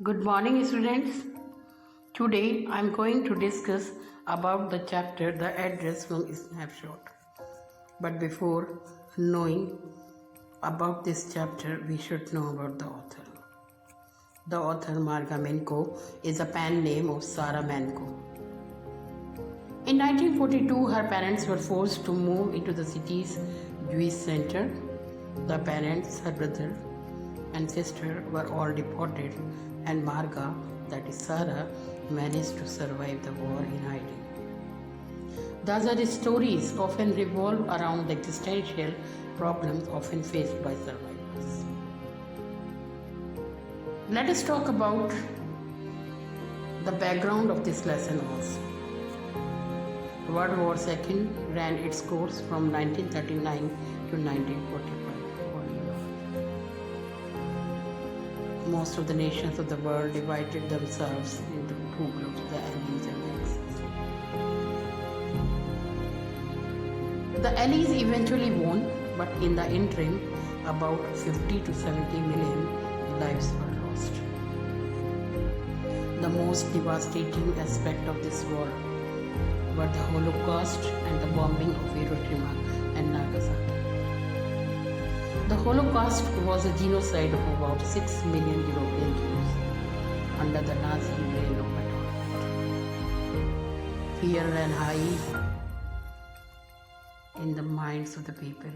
Good morning, students. Today I am going to discuss about the chapter The Address from Snapshot. But before knowing about this chapter, we should know about the author. The author Marga Menko is a pen name of Sarah Menko. In 1942, her parents were forced to move into the city's Jewish center. The parents, her brother, and sister were all deported, and Marga, that is Sarah, managed to survive the war in hiding. Thus, her stories often revolve around the existential problems often faced by survivors. Let us talk about the background of this lesson also. World War II ran its course from 1939 to 1945. Most of the nations of the world divided themselves into two groups, the Allies and the Axis. The Allies eventually won, but in the interim, about 50 to 70 million lives were lost. The most devastating aspect of this war were the Holocaust and the bombing of Hiroshima and Nagasaki. The Holocaust was a genocide of about 6 million European Jews under the Nazi reign of Adolf Hitler. Fear ran high in the minds of the people.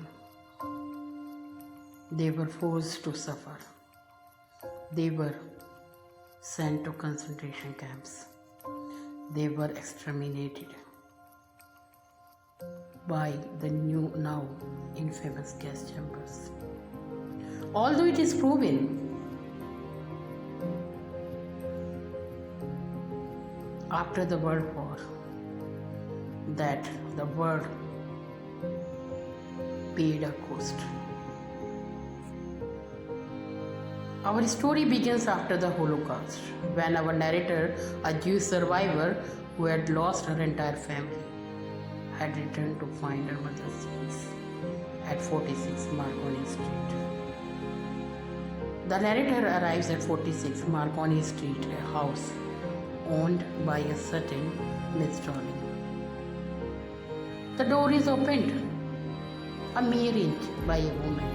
They were forced to suffer. They were sent to concentration camps. They were exterminated by the now infamous gas chambers. Although it is proven after the World War that the world paid a cost. Our story begins after the Holocaust, when our narrator, a Jewish survivor who had lost her entire family, had returned to find her mother's peace at 46 Marconi Street. The narrator arrives at 46 Marconi Street, a house owned by a certain Miss Darling. The door is opened a mere inch by a woman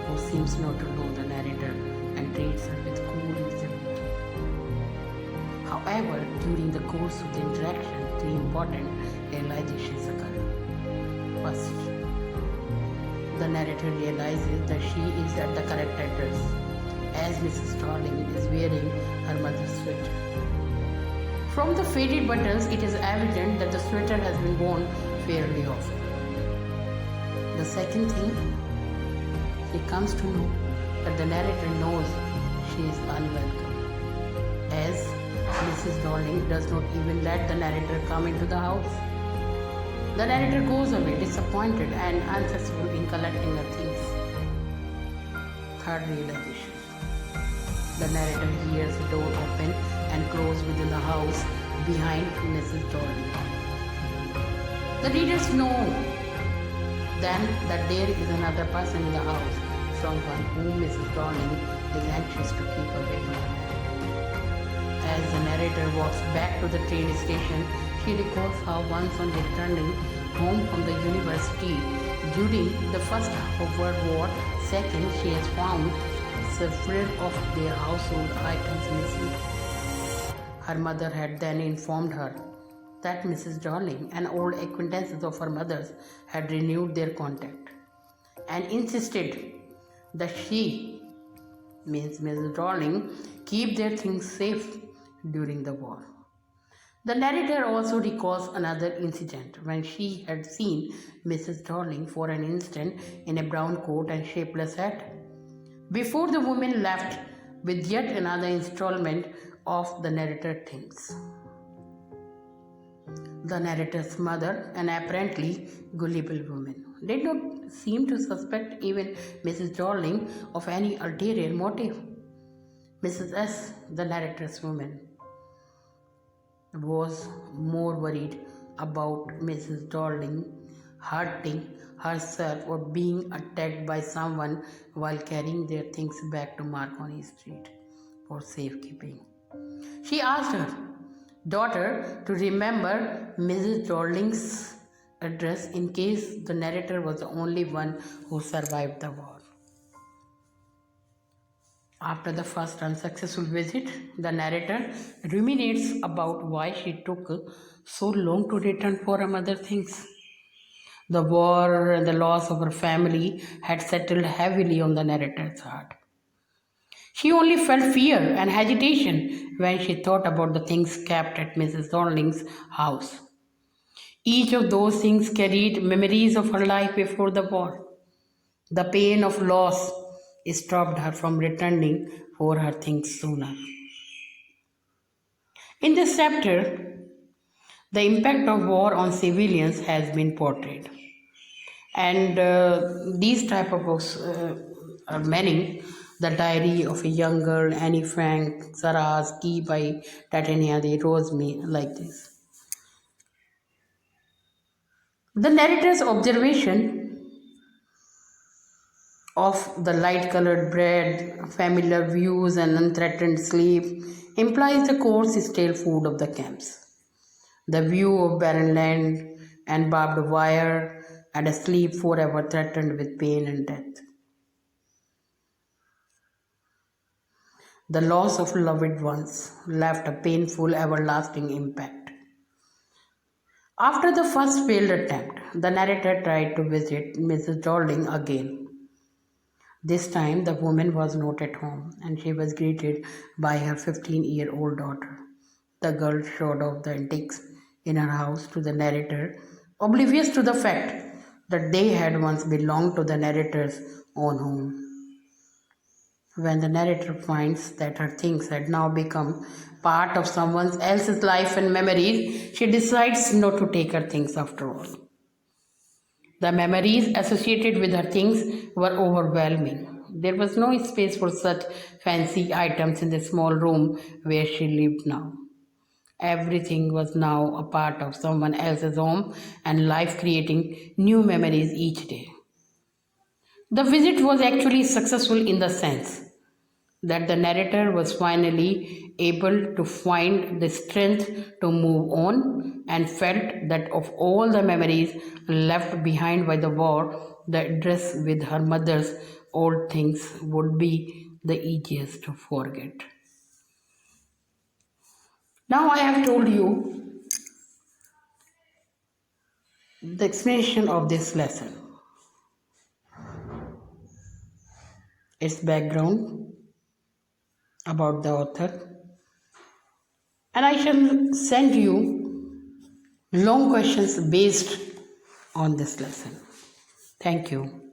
who seems not to know the narrator and treats her with cool incivility. However, during the course of the interaction, three important realizations occur. First, the narrator realizes that she is at the correct address, as Mrs. Darling is wearing her mother's sweater. From the faded buttons, it is evident that the sweater has been worn fairly often. The second thing, she comes to know that the narrator knows she is unwelcome, as Mrs. Darling does not even let the narrator come into the house. The narrator goes away disappointed and unsuccessful in collecting her things. Third realization. The narrator hears the door open and close within the house behind Mrs. Darling. The readers know then that there is another person in the house, someone whom Mrs. Darling is anxious to keep away from the narrator. As the narrator walks back to the train station, she recalls how once on returning home from the university during the first half of World War II, she has found several of their household items missing. Her mother had then informed her that Mrs. Darling and old acquaintances of her mother's had renewed their contact and insisted that she, means Mrs. Darling, keep their things safe during the war. The narrator also recalls another incident when she had seen Mrs. Darling for an instant in a brown coat and shapeless hat, before the woman left with yet another installment of the narrator things. The narrator's mother, an apparently gullible woman, did not seem to suspect even Mrs. Darling of any ulterior motive. Mrs. S., the narrator's woman, was more worried about Mrs. Darling hurting herself or being attacked by someone while carrying their things back to Marconi Street for safekeeping. She asked her daughter to remember Mrs. Darling's address in case the narrator was the only one who survived the war. After the first unsuccessful visit, the narrator ruminates about why she took so long to return for her mother things. The war and the loss of her family had settled heavily on the narrator's heart. She only felt fear and agitation when she thought about the things kept at Mrs. Darling's house. Each of those things carried memories of her life before the war. The pain of loss stopped her from returning for her things sooner. In this chapter, the impact of war on civilians has been portrayed. And these type of books are many. The Diary of a Young Girl, Annie Frank, Sarah's Key by Titania, they rose me like this. The narrator's observation of the light-colored bread, familiar views, and unthreatened sleep implies the coarse, stale food of the camps. The view of barren land and barbed wire and a sleep forever threatened with pain and death. The loss of loved ones left a painful, everlasting impact. After the first failed attempt, the narrator tried to visit Mrs. Darling again. This time, the woman was not at home and she was greeted by her 15-year-old daughter. The girl showed off the antiques in her house to the narrator, oblivious to the fact that they had once belonged to the narrator's own home. When the narrator finds that her things had now become part of someone else's life and memories, she decides not to take her things after all. The memories associated with her things were overwhelming. There was no space for such fancy items in the small room where she lived now. Everything was now a part of someone else's home and life, creating new memories each day. The visit was actually successful in the sense that the narrator was finally able to find the strength to move on and felt that of all the memories left behind by the war, the address with her mother's old things would be the easiest to forget. Now I have told you the explanation of this lesson, its background, about the author, and I shall send you long questions based on this lesson. Thank you.